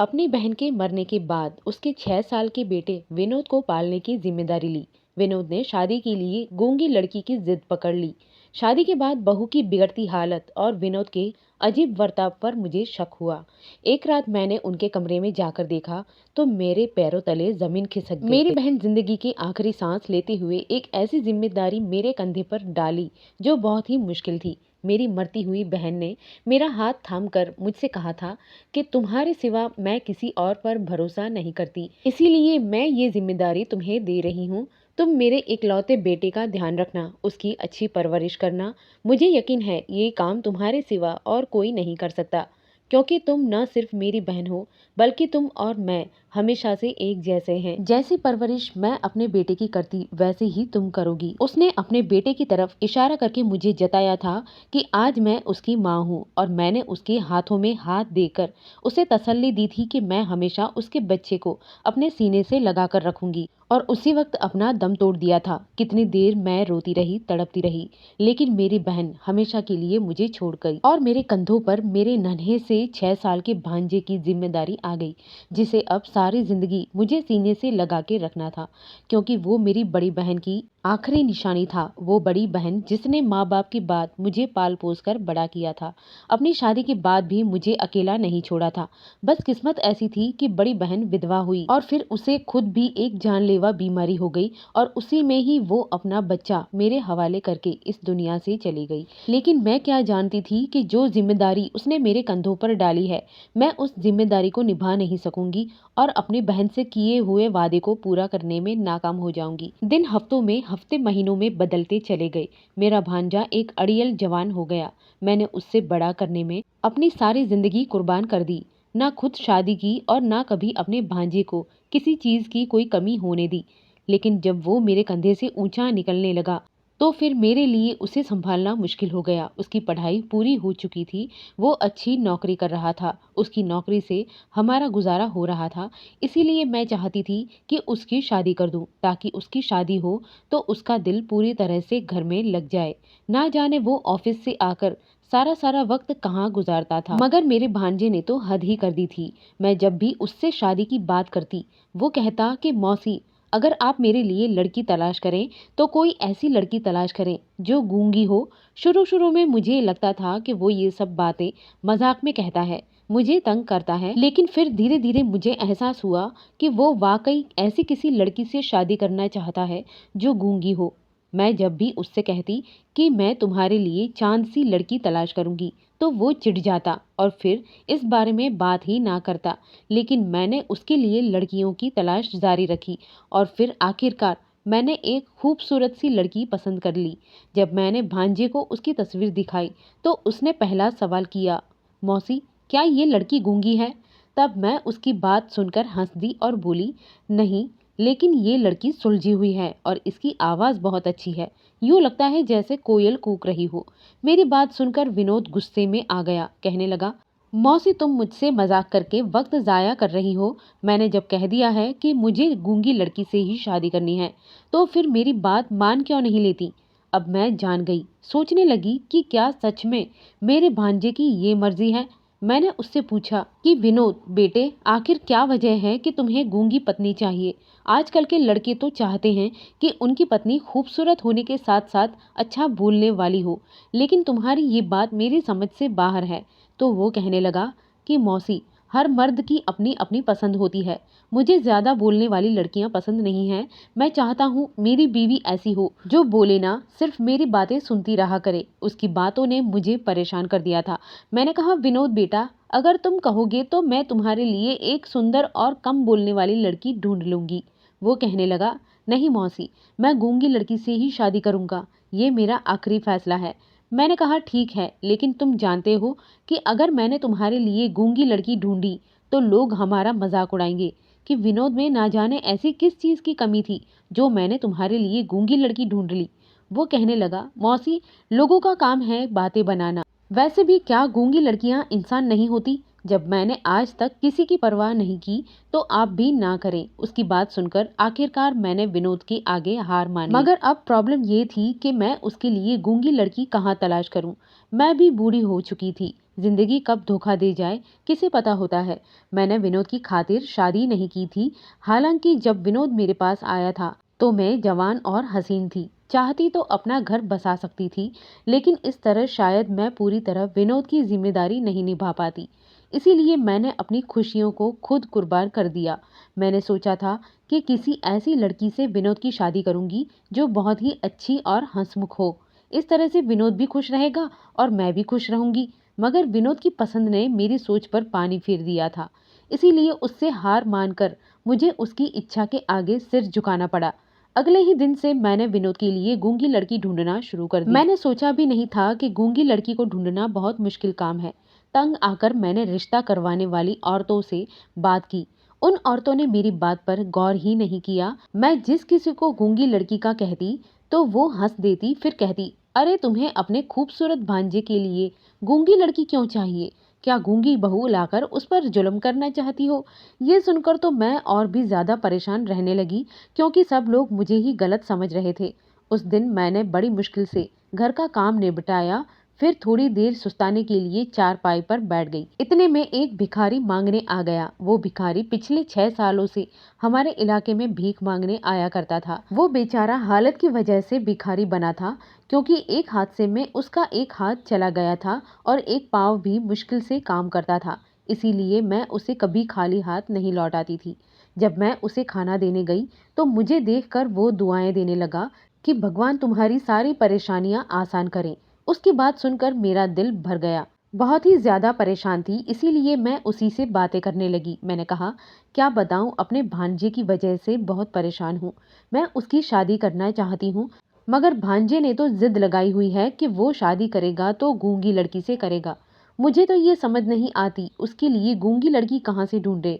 अपनी बहन के मरने के बाद उसके 6 साल के बेटे विनोद को पालने की जिम्मेदारी ली। विनोद ने शादी के लिए गूंगी लड़की की जिद पकड़ ली। शादी के बाद बहू की बिगड़ती हालत और विनोद के अजीब बर्ताव पर मुझे शक हुआ। एक रात मैंने उनके कमरे में जाकर देखा तो मेरे पैरों तले जमीन खिसक गई। मेरी बहन जिंदगी की आखिरी सांस लेते हुए एक ऐसी जिम्मेदारी मेरे कंधे पर डाली जो बहुत ही मुश्किल थी। मेरी मरती हुई बहन ने मेरा हाथ थामकर मुझसे कहा था कि तुम्हारे सिवा मैं किसी और पर भरोसा नहीं करती, इसीलिए मैं ये जिम्मेदारी तुम्हें दे रही हूँ। तुम मेरे इकलौते बेटे का ध्यान रखना, उसकी अच्छी परवरिश करना। मुझे यकीन है ये काम तुम्हारे सिवा और कोई नहीं कर सकता, क्योंकि तुम न सिर्फ मेरी बहन हो बल्कि तुम और मैं हमेशा से एक जैसे हैं। जैसी परवरिश मैं अपने बेटे की करती वैसे ही तुम करोगी। उसने अपने बेटे की तरफ इशारा करके मुझे जताया था कि आज मैं उसकी माँ हूँ और मैंने उसके हाथों में हाथ देकर उसे तसल्ली दी थी कि मैं हमेशा उसके बच्चे को अपने सीने से लगा कर रखूंगी। और उसी वक्त अपना दम तोड़ दिया था। कितनी देर मैं रोती रही, तड़पती रही, लेकिन मेरी बहन हमेशा के लिए मुझे छोड़ गई और मेरे कंधों पर मेरे नन्हे से 6 साल के भांजे की जिम्मेदारी आ गई, जिसे अब सारी जिंदगी मुझे सीने से लगा के रखना था, क्योंकि वो मेरी बड़ी बहन की आखिरी निशानी था। वो बड़ी बहन जिसने माँ बाप की बात मुझे पाल पोस कर बड़ा किया था, अपनी शादी के बाद भी मुझे अकेला नहीं छोड़ा था। बस किस्मत ऐसी थी कि बड़ी बहन विधवा हुई और फिर उसे खुद भी एक जानलेवा बीमारी हो गई और उसी में ही वो अपना बच्चा मेरे हवाले करके इस दुनिया से चली गई। लेकिन मैं क्या जानती थी कि जो जिम्मेदारी उसने मेरे कंधों पर डाली है, मैं उस जिम्मेदारी को निभा नहीं सकूंगी और अपनी बहन से किए हुए वादे को पूरा करने में नाकाम हो जाऊंगी। दिन हफ्तों में, हफ्ते महीनों में बदलते चले गए। मेरा भांजा एक अड़ियल जवान हो गया। मैंने उससे बड़ा करने में अपनी सारी जिंदगी कुर्बान कर दी। ना खुद शादी की और ना कभी अपने भांजे को किसी चीज की कोई कमी होने दी। लेकिन जब वो मेरे कंधे से ऊंचा निकलने लगा तो फिर मेरे लिए उसे संभालना मुश्किल हो गया। उसकी पढ़ाई पूरी हो चुकी थी, वो अच्छी नौकरी कर रहा था, उसकी नौकरी से हमारा गुजारा हो रहा था। इसीलिए मैं चाहती थी कि उसकी शादी कर दूं, ताकि उसकी शादी हो तो उसका दिल पूरी तरह से घर में लग जाए। ना जाने वो ऑफिस से आकर सारा सारा वक्त कहाँ गुजारता था, मगर मेरे भांजे ने तो हद ही कर दी थी। मैं जब भी उससे शादी की बात करती, वो कहता कि मौसी, अगर आप मेरे लिए लड़की तलाश करें तो कोई ऐसी लड़की तलाश करें जो गूंगी हो। शुरू शुरू में मुझे लगता था कि वो ये सब बातें मजाक में कहता है, मुझे तंग करता है, लेकिन फिर धीरे धीरे मुझे एहसास हुआ कि वो वाकई ऐसी किसी लड़की से शादी करना चाहता है जो गूंगी हो। मैं जब भी उससे कहती कि मैं तुम्हारे लिए चांद सी लड़की तलाश करूंगी तो वो चिढ़ जाता और फिर इस बारे में बात ही ना करता। लेकिन मैंने उसके लिए लड़कियों की तलाश जारी रखी और फिर आखिरकार मैंने एक खूबसूरत सी लड़की पसंद कर ली। जब मैंने भांजे को उसकी तस्वीर दिखाई तो उसने पहला सवाल किया, मौसी, क्या ये लड़की गूंगी है? तब मैं उसकी बात सुनकर हंस दी और बोली, नहीं, लेकिन ये लड़की सुलझी हुई है और इसकी आवाज़ बहुत अच्छी है, यूँ लगता है जैसे कोयल कूक रही हो। मेरी बात सुनकर विनोद गुस्से में आ गया। कहने लगा, मौसी, तुम मुझसे मजाक करके वक्त ज़ाया कर रही हो। मैंने जब कह दिया है कि मुझे गूंगी लड़की से ही शादी करनी है तो फिर मेरी बात मान क्यों नहीं लेती? अब मैं जान गई, सोचने लगी कि क्या सच में मेरे भांजे की ये मर्जी है। मैंने उससे पूछा कि विनोद बेटे, आखिर क्या वजह है कि तुम्हें गूंगी पत्नी चाहिए? आजकल के लड़के तो चाहते हैं कि उनकी पत्नी खूबसूरत होने के साथ साथ अच्छा बोलने वाली हो, लेकिन तुम्हारी ये बात मेरी समझ से बाहर है। तो वो कहने लगा कि मौसी, हर मर्द की अपनी अपनी पसंद होती है। मुझे ज़्यादा बोलने वाली लड़कियां पसंद नहीं हैं। मैं चाहता हूँ मेरी बीवी ऐसी हो जो बोले ना, सिर्फ मेरी बातें सुनती रहा करे। उसकी बातों ने मुझे परेशान कर दिया था। मैंने कहा, विनोद बेटा, अगर तुम कहोगे तो मैं तुम्हारे लिए एक सुंदर और कम बोलने वाली लड़की ढूंढ लूंगी। वो कहने लगा, नहीं मौसी, मैं गूंगी लड़की से ही शादी करूंगा, ये मेरा आखिरी फैसला है। मैंने कहा, ठीक है, लेकिन तुम जानते हो कि अगर मैंने तुम्हारे लिए गूंगी लड़की ढूंढी तो लोग हमारा मजाक उड़ाएंगे कि विनोद में ना जाने ऐसी किस चीज़ की कमी थी जो मैंने तुम्हारे लिए गूंगी लड़की ढूंढ ली। वो कहने लगा, मौसी, लोगों का काम है बातें बनाना, वैसे भी क्या गूंगी लड़कियां इंसान नहीं होती? जब मैंने आज तक किसी की परवाह नहीं की तो आप भी ना करें। उसकी बात सुनकर आखिरकार मैंने विनोद के आगे हार मान ली। मगर अब प्रॉब्लम ये थी कि मैं उसके लिए गूंगी लड़की कहाँ तलाश करूं। मैं भी बूढ़ी हो चुकी थी, जिंदगी कब धोखा दे जाए किसे पता होता है। मैंने विनोद की खातिर शादी नहीं की थी। हालांकि जब विनोद मेरे पास आया था तो मैं जवान और हसीन थी। चाहती तो अपना घर बसा सकती थी, लेकिन इस तरह शायद मैं पूरी तरह विनोद की जिम्मेदारी नहीं निभा पाती। इसीलिए मैंने अपनी खुशियों को खुद कुर्बान कर दिया। मैंने सोचा था कि किसी ऐसी लड़की से विनोद की शादी करूंगी जो बहुत ही अच्छी और हंसमुख हो। इस तरह से विनोद भी खुश रहेगा और मैं भी खुश रहूंगी। मगर विनोद की पसंद ने मेरी सोच पर पानी फेर दिया था। इसीलिए उससे हार मानकर मुझे उसकी इच्छा के आगे सिर झुकाना पड़ा। अगले ही दिन से मैंने विनोद के लिए गूंगी लड़की ढूंढना शुरू कर दी। मैंने सोचा भी नहीं था कि गूंगी लड़की को ढूंढना बहुत मुश्किल काम है। तंग आकर मैंने रिश्ता करवाने वाली औरतों से बात की। उन औरतों ने मेरी बात पर गौर ही नहीं किया। मैं जिस किसी को गूंगी लड़की का कहती तो वो हंस देती, फिर कहती, अरे तुम्हें अपने खूबसूरत भांजे के लिए गूंगी लड़की क्यों चाहिए? क्या गूंगी बहू लाकर उस पर जुल्म करना चाहती हो? ये सुनकर तो मैं और भी ज्यादा परेशान रहने लगी, क्योंकि सब लोग मुझे ही गलत समझ रहे थे। उस दिन मैंने बड़ी मुश्किल से घर का काम निपटाया, फिर थोड़ी देर सुस्ताने के लिए चारपाई पर बैठ गई। इतने में एक भिखारी मांगने आ गया। वो भिखारी पिछले 6 सालों से हमारे इलाके में भीख मांगने आया करता था। वो बेचारा हालत की वजह से भिखारी बना था, क्योंकि एक हादसे में उसका एक हाथ चला गया था और एक पाँव भी मुश्किल से काम करता था। इसीलिए मैं उसे कभी खाली हाथ नहीं लौटाती थी। जब मैं उसे खाना देने गई तो मुझे देखकर वो दुआएं देने लगा कि भगवान तुम्हारी सारी परेशानियां आसान करें। उसकी बात सुनकर मेरा दिल भर गया। बहुत ही ज्यादा परेशान थी, इसीलिए मैं उसी से बातें करने लगी। मैंने कहा, क्या बताऊं, अपने भांजे की वजह से बहुत परेशान हूँ। मैं उसकी शादी करना चाहती हूँ, मगर भांजे ने तो जिद लगाई हुई है कि वो शादी करेगा तो गूंगी लड़की से करेगा। मुझे तो ये समझ नहीं आती उसके लिए गूंगी लड़की कहाँ से ढूंढे।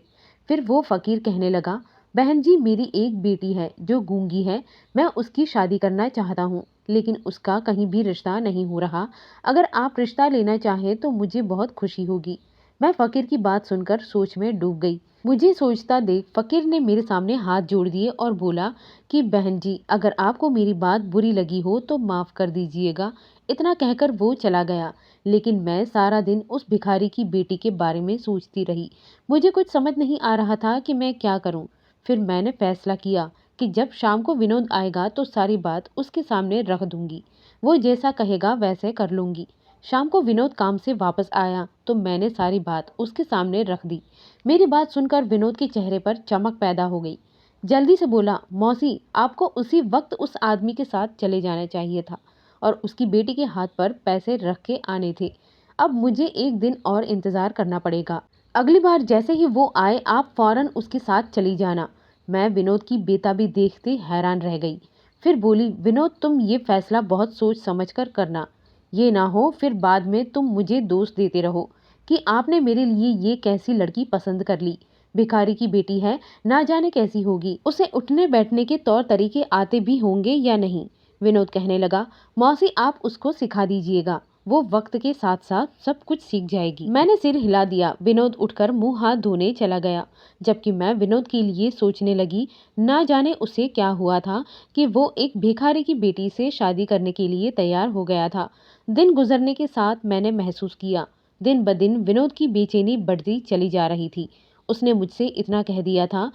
फिर वो फकीर कहने लगा, बहन जी, मेरी एक बेटी है जो गूंगी है। मैं उसकी शादी करना चाहता हूँ, लेकिन उसका कहीं भी रिश्ता नहीं हो रहा। अगर आप रिश्ता लेना चाहें तो मुझे बहुत खुशी होगी। मैं फकीर की बात सुनकर सोच में डूब गई। मुझे सोचता देख फकीर ने मेरे सामने हाथ जोड़ दिए और बोला कि बहन जी, अगर आपको मेरी बात बुरी लगी हो तो माफ कर दीजिएगा। इतना कहकर वो चला गया। लेकिन मैं सारा दिन उस भिखारी की बेटी के बारे में सोचती रही। मुझे कुछ समझ नहीं आ रहा था कि मैं क्या करूं। फिर मैंने फैसला किया कि जब शाम को विनोद आएगा तो सारी बात उसके सामने रख दूंगी। वो जैसा कहेगा वैसे कर लूंगी। शाम को विनोद काम से वापस आया तो मैंने सारी बात उसके सामने रख दी। मेरी बात सुनकर विनोद के चेहरे पर चमक पैदा हो गई। जल्दी से बोला, मौसी, आपको उसी वक्त उस आदमी के साथ चले जाना चाहिए था और उसकी बेटी के हाथ पर पैसे रख के आने थे। अब मुझे एक दिन और इंतजार करना पड़ेगा। अगली बार जैसे ही वो आए आप फौरन उसके साथ चली जाना। मैं विनोद की बेताबी देखते हैरान रह गई। फिर बोली, विनोद, तुम ये फैसला बहुत सोच समझ कर करना। ये ना हो फिर बाद में तुम मुझे दोष देते रहो कि आपने मेरे लिए ये कैसी लड़की पसंद कर ली। भिखारी की बेटी है, ना जाने कैसी होगी, उसे उठने बैठने के तौर तरीके आते भी होंगे या नहीं। विनोद कहने लगा, मौसी, आप उसको सिखा दीजिएगा, वो वक्त के साथ साथ सब कुछ सीख जाएगी। मैंने सिर हिला दिया। विनोद उठकर मुंह हाथ धोने चला गया, जबकि मैं विनोद के लिए सोचने लगी। ना जाने उसे क्या हुआ था कि वो एक भिखारी की बेटी से शादी करने के लिए तैयार हो गया था। दिन गुजरने के साथ मैंने महसूस किया, दिन ब दिन विनोद की बेचैनी बढ़ती चली जा रही थी। उसने मुझसे इतना कह दिया था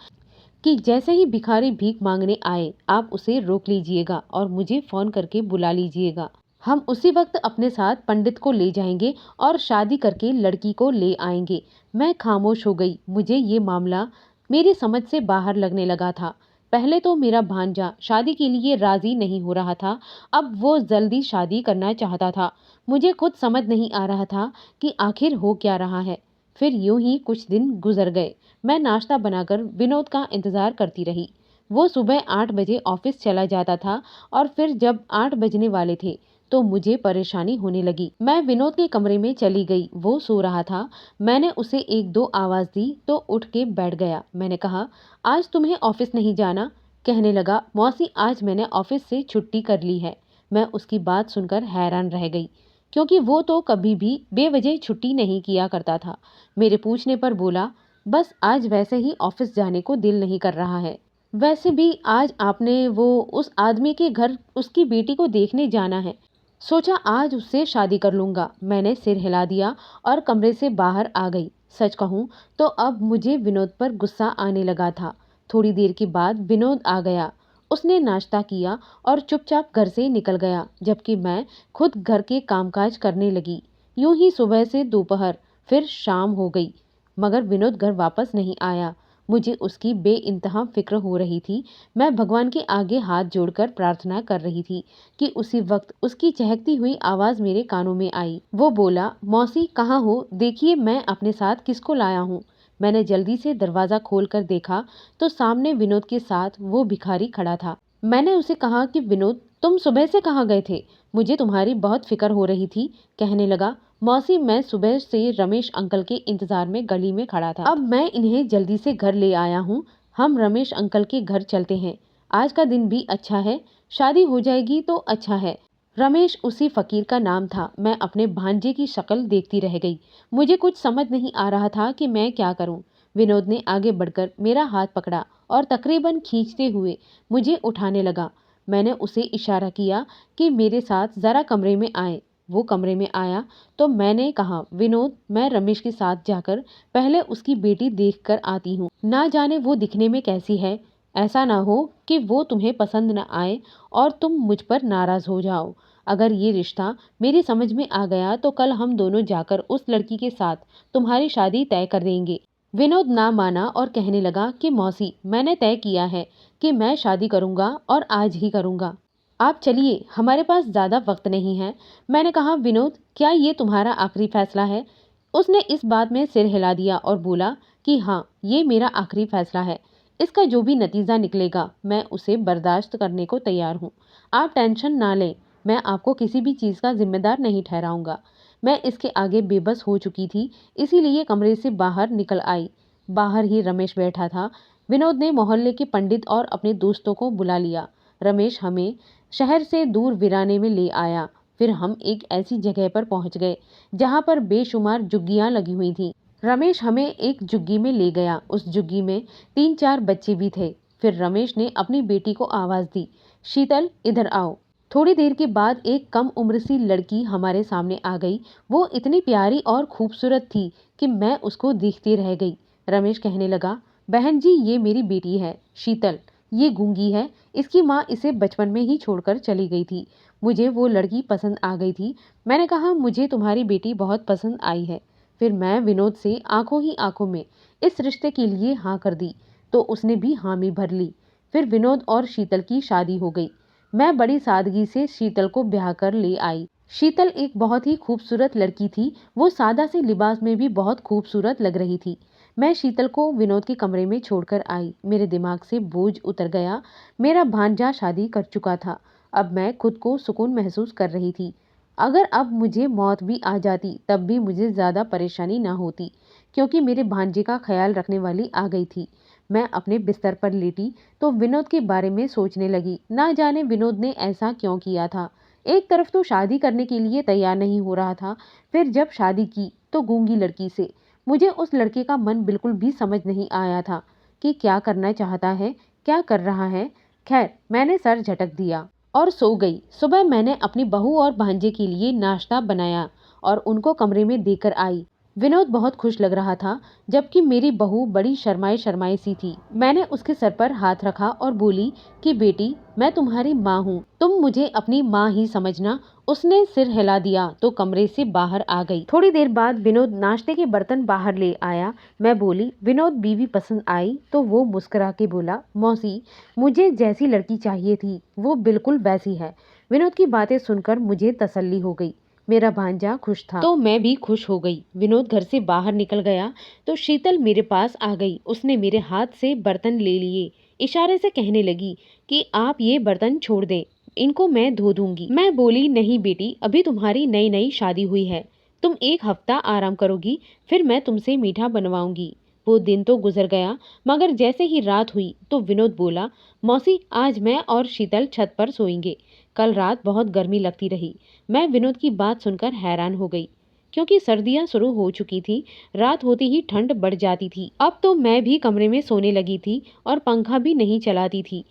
कि जैसे ही भिखारी भीख मांगने आए आप उसे रोक लीजिएगा और मुझे फोन करके बुला लीजिएगा। हम उसी वक्त अपने साथ पंडित को ले जाएंगे और शादी करके लड़की को ले आएंगे। मैं खामोश हो गई। मुझे ये मामला मेरी समझ से बाहर लगने लगा था। पहले तो मेरा भांजा शादी के लिए राजी नहीं हो रहा था, अब वो जल्दी शादी करना चाहता था। मुझे खुद समझ नहीं आ रहा था कि आखिर हो क्या रहा है। फिर यूं ही कुछ दिन गुजर गए। मैं नाश्ता बनाकर विनोद का इंतजार करती रही। वो सुबह 8 बजे ऑफिस चला जाता था और फिर जब 8 बजने वाले थे तो मुझे परेशानी होने लगी। मैं विनोद के कमरे में चली गई। वो सो रहा था। मैंने उसे एक दो आवाज दी तो उठ के बैठ गया। मैंने कहा, आज तुम्हें ऑफिस नहीं जाना? कहने लगा, मौसी, आज मैंने ऑफिस से छुट्टी कर ली है। मैं उसकी बात सुनकर हैरान रह गई, क्योंकि वो तो कभी भी बेवजह छुट्टी नहीं किया करता था। मेरे पूछने पर बोला, बस आज वैसे ही ऑफिस जाने को दिल नहीं कर रहा है। वैसे भी आज आपने वो उस आदमी के घर उसकी बेटी को देखने जाना है। सोचा आज उससे शादी कर लूंगा। मैंने सिर हिला दिया और कमरे से बाहर आ गई। सच कहूँ तो अब मुझे विनोद पर गुस्सा आने लगा था। थोड़ी देर के बाद विनोद आ गया। उसने नाश्ता किया और चुपचाप घर से निकल गया, जबकि मैं खुद घर के कामकाज करने लगी। यूं ही सुबह से दोपहर फिर शाम हो गई, मगर विनोद घर वापस नहीं आया। मुझे उसकी बेइंतहा फिक्र हो रही थी। मैं भगवान के आगे हाथ जोड़कर प्रार्थना कर रही थी कि उसी वक्त उसकी चहकती हुई आवाज़ मेरे कानों में आई। वो बोला, मौसी कहाँ हो? देखिए मैं अपने साथ किसको लाया हूँ। मैंने जल्दी से दरवाज़ा खोलकर देखा तो सामने विनोद के साथ वो भिखारी खड़ा था। मैंने उसे कहा कि विनोद, तुम सुबह से कहाँ गए थे? मुझे तुम्हारी बहुत फिक्र हो रही थी। कहने लगा, मौसी मैं सुबह से रमेश अंकल के इंतजार में गली में खड़ा था। अब मैं इन्हें जल्दी से घर ले आया हूँ। हम रमेश अंकल के घर चलते हैं। आज का दिन भी अच्छा है, शादी हो जाएगी तो अच्छा है। रमेश उसी फकीर का नाम था। मैं अपने भांजे की शक्ल देखती रह गई। मुझे कुछ समझ नहीं आ रहा था कि मैं क्या करूं। विनोद ने आगे बढ़कर मेरा हाथ पकड़ा और तकरीबन खींचते हुए मुझे उठाने लगा। मैंने उसे इशारा किया कि मेरे साथ जरा कमरे में आए। वो कमरे में आया तो मैंने कहा, विनोद मैं रमेश के साथ जाकर पहले उसकी बेटी देख कर आती हूँ। ना जाने वो दिखने में कैसी है। ऐसा ना हो कि वो तुम्हें पसंद न आए और तुम मुझ पर नाराज हो जाओ। अगर ये रिश्ता मेरी समझ में आ गया तो कल हम दोनों जाकर उस लड़की के साथ तुम्हारी शादी तय कर देंगे। विनोद ना माना और कहने लगा कि मौसी मैंने तय किया है कि मैं शादी करूंगा और आज ही करूंगा। आप चलिए, हमारे पास ज़्यादा वक्त नहीं है। मैंने कहा, विनोद क्या ये तुम्हारा आखिरी फैसला है? उसने इस बात में सिर हिला दिया और बोला कि हाँ, ये मेरा आखिरी फैसला है। इसका जो भी नतीजा निकलेगा मैं उसे बर्दाश्त करने को तैयार हूँ। आप टेंशन ना लें, मैं आपको किसी भी चीज़ का जिम्मेदार नहीं ठहराऊंगा। मैं इसके आगे बेबस हो चुकी थी, इसीलिए कमरे से बाहर निकल आई। बाहर ही रमेश बैठा था। विनोद ने मोहल्ले के पंडित और अपने दोस्तों को बुला लिया। रमेश हमें शहर से दूर वीराने में ले आया। फिर हम एक ऐसी जगह पर पहुंच गए जहां पर बेशुमार झुग्गियां लगी हुई थीं। रमेश हमें एक झुग्गी में ले गया। उस झुग्गी में 3-4 बच्चे भी थे। फिर रमेश ने अपनी बेटी को आवाज़ दी, शीतल इधर आओ। थोड़ी देर के बाद एक कम उम्र सी लड़की हमारे सामने आ गई। वो इतनी प्यारी और खूबसूरत थी कि मैं उसको देखती रह गई। रमेश कहने लगा, बहन जी ये मेरी बेटी है शीतल। ये गूंगी है। इसकी माँ इसे बचपन में ही छोड़कर चली गई थी। मुझे वो लड़की पसंद आ गई थी। मैंने कहा, मुझे तुम्हारी बेटी बहुत पसंद आई है। फिर मैं विनोद से आंखों ही आंखों में इस रिश्ते के लिए हाँ कर दी तो उसने भी हामी भर ली। फिर विनोद और शीतल की शादी हो गई। मैं बड़ी सादगी से शीतल को ब्याह कर ले आई। शीतल एक बहुत ही खूबसूरत लड़की थी। वो सादा से लिबास में भी बहुत खूबसूरत लग रही थी। मैं शीतल को विनोद के कमरे में छोड़कर आई। मेरे दिमाग से बोझ उतर गया। मेरा भांजा शादी कर चुका था। अब मैं खुद को सुकून महसूस कर रही थी। अगर अब मुझे मौत भी आ जाती तब भी मुझे ज़्यादा परेशानी ना होती, क्योंकि मेरे भांजे का ख्याल रखने वाली आ गई थी। मैं अपने बिस्तर पर लेटी तो विनोद के बारे में सोचने लगी। ना जाने विनोद ने ऐसा क्यों किया था। एक तरफ तो शादी करने के लिए तैयार नहीं हो रहा था, फिर जब शादी की तो गूंगी लड़की से। मुझे उस लड़के का मन बिल्कुल भी समझ नहीं आया था कि क्या करना चाहता है, क्या कर रहा है। खैर मैंने सर झटक दिया और सो गई। सुबह मैंने अपनी बहू और भांजे के लिए नाश्ता बनाया और उनको कमरे में देकर आई। विनोद बहुत खुश लग रहा था, जबकि मेरी बहू बड़ी शर्माई शर्माई सी थी। मैंने उसके सर पर हाथ रखा और बोली कि बेटी मैं तुम्हारी माँ हूँ, तुम मुझे अपनी माँ ही समझना। उसने सिर हिला दिया तो कमरे से बाहर आ गई। थोड़ी देर बाद विनोद नाश्ते के बर्तन बाहर ले आया। मैं बोली, विनोद बीवी पसंद आई? तो वो मुस्कुरा के बोला, मौसी मुझे जैसी लड़की चाहिए थी वो बिल्कुल वैसी है। विनोद की बातें सुनकर मुझे तसल्ली हो गई। मेरा भांजा खुश था तो मैं भी खुश हो गई। विनोद घर से बाहर निकल गया तो शीतल मेरे पास आ गई। उसने मेरे हाथ से बर्तन ले लिए। इशारे से कहने लगी कि आप ये बर्तन छोड़ दें, इनको मैं धो दूंगी। मैं बोली, नहीं बेटी, अभी तुम्हारी नई नई शादी हुई है, तुम एक हफ्ता आराम करोगी, फिर मैं तुमसे मीठा बनवाऊंगी। वो दिन तो गुजर गया, मगर जैसे ही रात हुई तो विनोद बोला, मौसी आज मैं और शीतल छत पर सोएंगे। कल रात बहुत गर्मी लगती रही। मैं विनोद की बात सुनकर हैरान हो गई, क्योंकि सर्दियां शुरू हो चुकी थी। रात होती ही ठंड बढ़ जाती थी। अब तो मैं भी कमरे में सोने लगी थी और पंखा भी नहीं चलाती थी।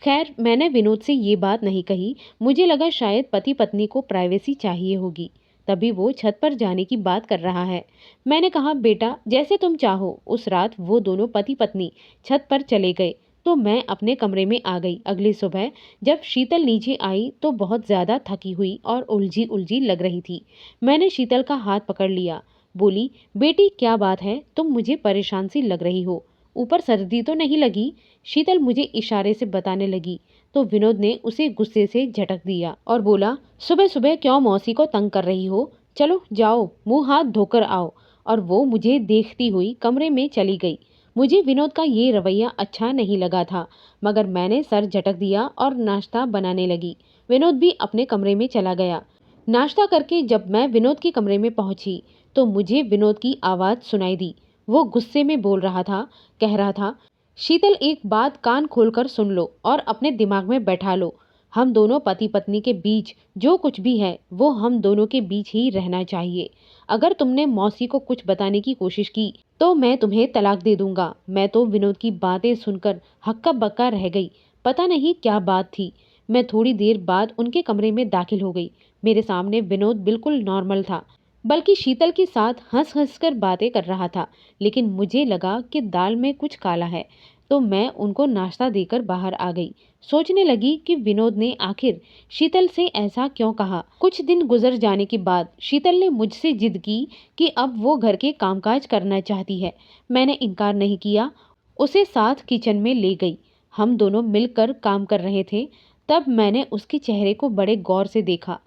खैर मैंने विनोद से ये बात नहीं कही। मुझे लगा शायद पति पत्नी को प्राइवेसी चाहिए होगी, तभी वो छत पर जाने की बात कर रहा है। मैंने कहा बेटा जैसे तुम चाहो। उस रात वो दोनों पति पत्नी छत पर चले गए तो मैं अपने कमरे में आ गई। अगली सुबह जब शीतल नीचे आई तो बहुत ज्यादा थकी हुई और उलझी उलझी लग रही थी। मैंने शीतल का हाथ पकड़ लिया। बोली बेटी क्या बात है, तुम मुझे परेशान सी लग रही हो, ऊपर सर्दी तो नहीं लगी? शीतल मुझे इशारे से बताने लगी तो विनोद ने उसे गुस्से से झटक दिया और बोला सुबह सुबह क्यों मौसी को तंग कर रही हो, चलो जाओ मुंह हाथ धोकर आओ। और वो मुझे देखती हुई कमरे में चली गई। मुझे विनोद का ये रवैया अच्छा नहीं लगा था, मगर मैंने सर झटक दिया और नाश्ता बनाने लगी। विनोद भी अपने कमरे में चला गया। नाश्ता करके जब मैं विनोद के कमरे में पहुंची तो मुझे विनोद की आवाज़ सुनाई दी। वो गुस्से में बोल रहा था, कह रहा था शीतल एक बात कान खोलकर सुन लो और अपने दिमाग में बैठा लो। हम दोनों पति पत्नी के बीच जो कुछ भी है वो हम दोनों के बीच ही रहना चाहिए। अगर तुमने मौसी को कुछ बताने की कोशिश की तो मैं तुम्हें तलाक दे दूंगा। मैं तो विनोद की बातें सुनकर हक्का बक्का रह गई। पता नहीं क्या बात थी। मैं थोड़ी देर बाद उनके कमरे में दाखिल हो गई। मेरे सामने विनोद बिल्कुल नॉर्मल था, बल्कि शीतल के साथ हंस हंस कर बातें कर रहा था। लेकिन मुझे लगा कि दाल में कुछ काला है, तो मैं उनको नाश्ता देकर बाहर आ गई। सोचने लगी कि विनोद ने आखिर शीतल से ऐसा क्यों कहा। कुछ दिन गुजर जाने के बाद शीतल ने मुझसे जिद की कि अब वो घर के कामकाज करना चाहती है। मैंने इनकार नहीं किया, उसे साथ किचन में ले गई। हम दोनों मिलकर काम कर रहे थे। तब मैंने उसके चेहरे को बड़े गौर से देखा।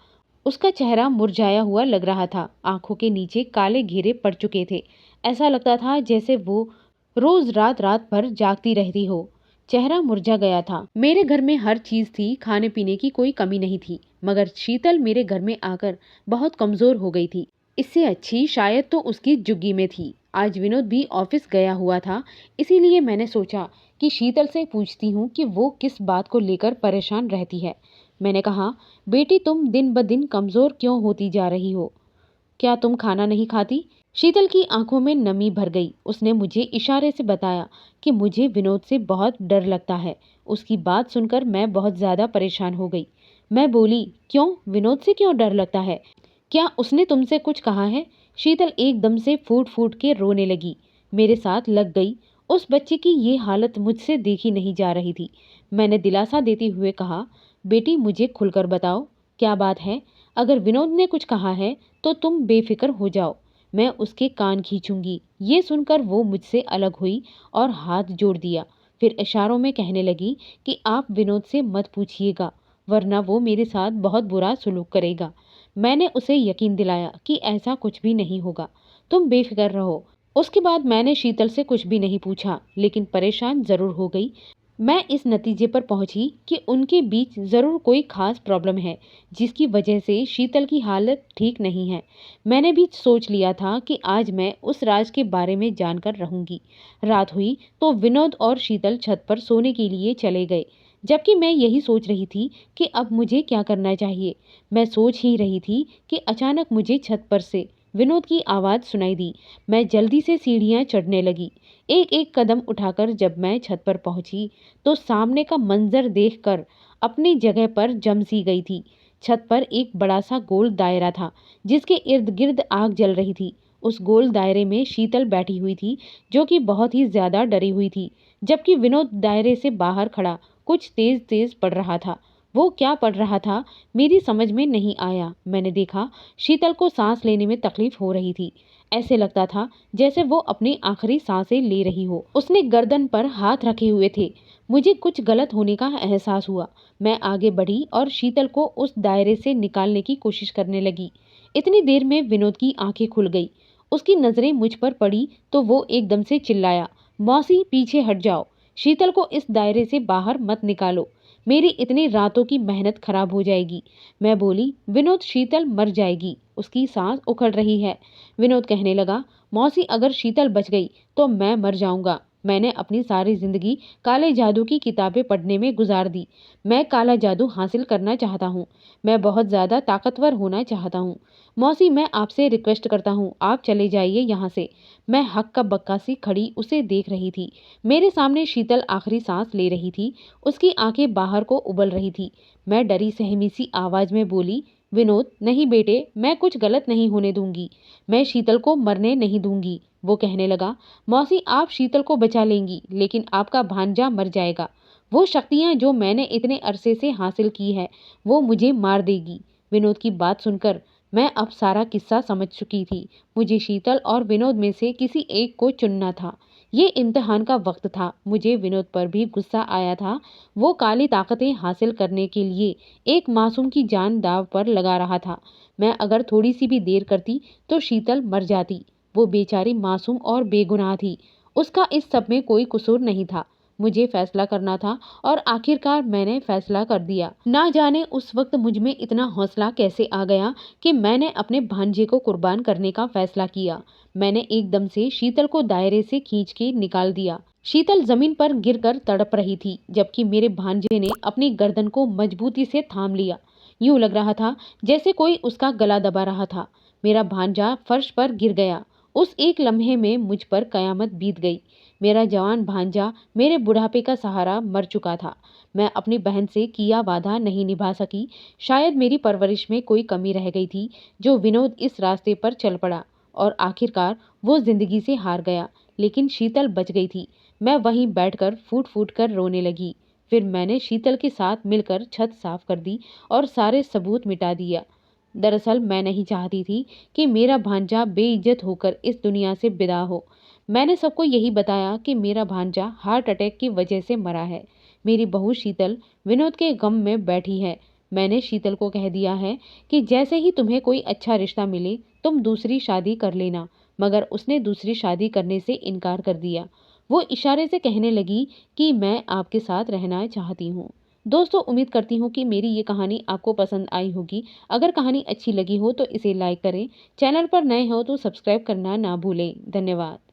उसका चेहरा मुरझाया हुआ लग रहा था, आंखों के नीचे काले घेरे पड़ चुके थे। ऐसा लगता था जैसे वो रोज रात रात भर जागती रहती हो। चेहरा मुरझा गया था। मेरे घर में हर चीज थी, खाने पीने की कोई कमी नहीं थी, मगर शीतल मेरे घर में आकर बहुत कमजोर हो गई थी। इससे अच्छी शायद तो उसकी जुग्गी में थी। आज विनोद भी ऑफिस गया हुआ था, इसीलिए मैंने सोचा कि शीतल से पूछती हूँ कि वो किस बात को लेकर परेशान रहती है। मैंने कहा बेटी तुम दिन ब दिन कमजोर क्यों होती जा रही हो? क्या तुम खाना नहीं खाती? शीतल की आंखों में नमी भर गई। उसने मुझे इशारे से बताया कि मुझे विनोद से बहुत डर लगता है। उसकी बात सुनकर मैं बहुत ज्यादा परेशान हो गई। मैं बोली क्यों, विनोद से क्यों डर लगता है? क्या उसने तुमसे कुछ कहा है? शीतल एकदम से फूट फूट के रोने लगी। मेरे साथ लग गई। उस बच्चे की ये हालत मुझसे देखी नहीं जा रही थी। मैंने दिलासा देते हुए कहा बेटी मुझे खुलकर बताओ क्या बात है। अगर विनोद ने कुछ कहा है तो तुम बेफिक्र हो जाओ, मैं उसके कान खींचूंगी। ये सुनकर वो मुझसे अलग हुई और हाथ जोड़ दिया। फिर इशारों में कहने लगी कि आप विनोद से मत पूछिएगा, वरना वो मेरे साथ बहुत बुरा सलूक करेगा। मैंने उसे यकीन दिलाया कि ऐसा कुछ भी नहीं होगा, तुम बेफिक्र रहो। उसके बाद मैंने शीतल से कुछ भी नहीं पूछा, लेकिन परेशान जरूर हो गई। मैं इस नतीजे पर पहुंची कि उनके बीच ज़रूर कोई खास प्रॉब्लम है, जिसकी वजह से शीतल की हालत ठीक नहीं है। मैंने भी सोच लिया था कि आज मैं उस राज के बारे में जानकर रहूंगी। रात हुई तो विनोद और शीतल छत पर सोने के लिए चले गए, जबकि मैं यही सोच रही थी कि अब मुझे क्या करना चाहिए। मैं सोच ही रही थी कि अचानक मुझे छत पर से विनोद की आवाज़ सुनाई दी। मैं जल्दी से सीढ़ियाँ चढ़ने लगी। एक एक कदम उठाकर जब मैं छत पर पहुंची तो सामने का मंजर देखकर अपनी जगह पर जम सी गई थी। छत पर एक बड़ा सा गोल दायरा था, जिसके इर्द गिर्द आग जल रही थी। उस गोल दायरे में शीतल बैठी हुई थी, जो कि बहुत ही ज्यादा डरी हुई थी, जबकि विनोद दायरे से बाहर खड़ा कुछ तेज तेज पढ़ रहा था। वो क्या पढ़ रहा था मेरी समझ में नहीं आया। मैंने देखा शीतल को सांस लेने में तकलीफ हो रही थी। ऐसे लगता था जैसे वो अपनी आखिरी सांसें ले रही हो। उसने गर्दन पर हाथ रखे हुए थे। मुझे कुछ गलत होने का एहसास हुआ। मैं आगे बढ़ी और शीतल को उस दायरे से निकालने की कोशिश करने लगी। इतनी देर में विनोद की आंखें खुल गई। उसकी नजरें मुझ पर पड़ी तो वो एकदम से चिल्लाया, मौसी पीछे हट जाओ, शीतल को इस दायरे से बाहर मत निकालो, मेरी इतनी रातों की मेहनत खराब हो जाएगी। मैं बोली विनोद शीतल मर जाएगी, उसकी सांस उखड़ रही है। विनोद कहने लगा मौसी अगर शीतल बच गई तो मैं मर जाऊंगा। मैंने अपनी सारी जिंदगी काले जादू की किताबें पढ़ने में गुजार दी। मैं काला जादू हासिल करना चाहता हूँ। मैं बहुत ज़्यादा ताकतवर होना चाहता हूँ। मौसी, मैं आपसे रिक्वेस्ट करता हूँ, आप चले जाइए यहाँ से। मैं हक्का बक्का सी खड़ी उसे देख रही थी। मेरे सामने शीतल आखिरी सांस ले रही थी। उसकी आंखें बाहर को उबल रही थी। मैं डरी सहमी सी आवाज में बोली, विनोद, नहीं बेटे, मैं कुछ गलत नहीं होने दूंगी। मैं शीतल को मरने नहीं दूंगी। वो कहने लगा, मौसी, आप शीतल को बचा लेंगी, लेकिन आपका भांजा मर जाएगा। वो शक्तियां जो मैंने इतने अरसे से हासिल की है, वो मुझे मार देगी। विनोद की बात सुनकर मैं अब सारा किस्सा समझ चुकी थी। मुझे शीतल और विनोद में से किसी एक को चुनना था। ये इम्तिहान का वक्त था। मुझे विनोद पर भी गुस्सा आया था। वो काली ताकतें हासिल करने के लिए एक मासूम की जान दांव पर लगा रहा था। मैं अगर थोड़ी सी भी देर करती तो शीतल मर जाती। वो बेचारी मासूम और बेगुनाह थी। उसका इस सब में कोई कसूर नहीं था। मुझे फैसला करना था और आखिरकार मैंने फैसला कर दिया। ना जाने उस वक्त मुझ में इतना हौसला कैसे आ गया कि मैंने अपने भांजे को कुर्बान करने का फैसला किया। मैंने एकदम से शीतल को दायरे से खींच के निकाल दिया। शीतल जमीन पर गिरकर तड़प रही थी, जबकि मेरे भांजे ने अपनी गर्दन को मजबूती से थाम लिया। यूं लग रहा था जैसे कोई उसका गला दबा रहा था। मेरा भांजा फर्श पर गिर गया। उस एक लम्हे में मुझ पर कयामत बीत गई। मेरा जवान भांजा मेरे बुढ़ापे का सहारा मर चुका था। मैं अपनी बहन से किया वादा नहीं निभा सकी। शायद मेरी परवरिश में कोई कमी रह गई थी, जो विनोद इस रास्ते पर चल पड़ा और आखिरकार वो जिंदगी से हार गया। लेकिन शीतल बच गई थी। मैं वहीं बैठकर फूट फूट कर रोने लगी। फिर मैंने शीतल के साथ मिलकर छत साफ कर दी और सारे सबूत मिटा दिया। दरअसल मैं नहीं चाहती थी कि मेरा भांजा बेइज्जत होकर इस दुनिया से विदा हो। मैंने सबको यही बताया कि मेरा भांजा हार्ट अटैक की वजह से मरा है। मेरी बहू शीतल विनोद के गम में बैठी है। मैंने शीतल को कह दिया है कि जैसे ही तुम्हें कोई अच्छा रिश्ता मिले तुम दूसरी शादी कर लेना, मगर उसने दूसरी शादी करने से इनकार कर दिया। वो इशारे से कहने लगी कि मैं आपके साथ रहना चाहती हूँ। दोस्तों, उम्मीद करती हूँ कि मेरी ये कहानी आपको पसंद आई होगी। अगर कहानी अच्छी लगी हो तो इसे लाइक करें। चैनल पर नए हो तो सब्सक्राइब करना ना भूलें। धन्यवाद।